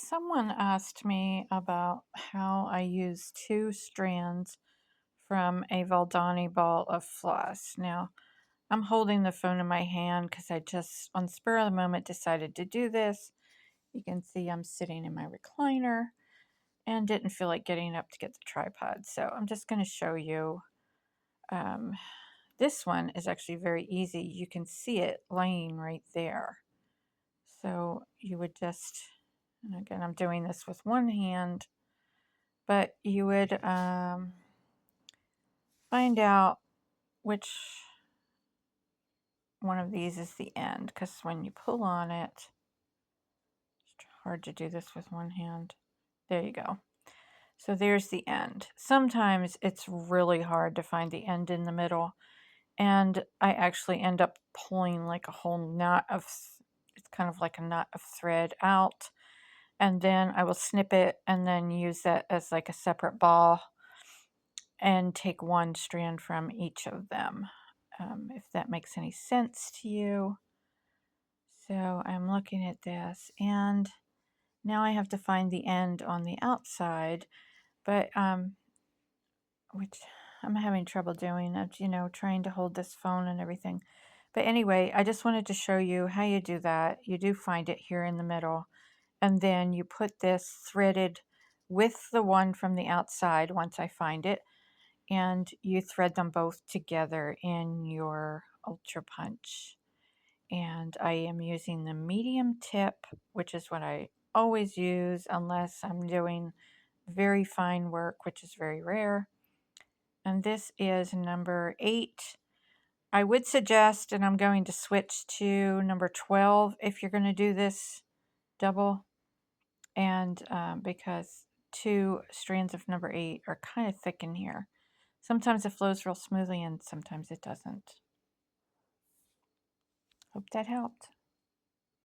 Someone asked me about how I use two strands from a Valdani ball of floss. Now, I'm holding the phone in my hand because I just, on the spur of the moment, decided to do this. You can see I'm sitting in my recliner and didn't feel like getting up to get the tripod. So I'm just going to show you. Um, this one is actually very easy. You can see it laying right there. So you would just, and again, I'm doing this with one hand, but you would find out which one of these is the end, because when you pull on it, it's hard to do this with one hand. There you go. So there's the end. Sometimes it's really hard to find the end in the middle, and I actually end up pulling like a whole knot of, it's kind of like a knot of thread out, and then I will snip it and then use that as like a separate ball and take one strand from each of them, if that makes any sense to you. So I'm looking at this, and now I have to find the end on the outside, but which I'm having trouble doing, trying to hold this phone and everything. But anyway, I just wanted to show you how you do that. You do find it here in the middle, and then you put this threaded with the one from the outside once I find it, and you thread them both together in your Ultra Punch. And I am using the medium tip, which is what I always use unless I'm doing very fine work, which is very rare. And this is number 8. I would suggest, and I'm going to switch to number 12 if you're going to do this double, and because 2 strands of number 8 are kind of thick in here. Sometimes it flows real smoothly and sometimes it doesn't. Hope that helped.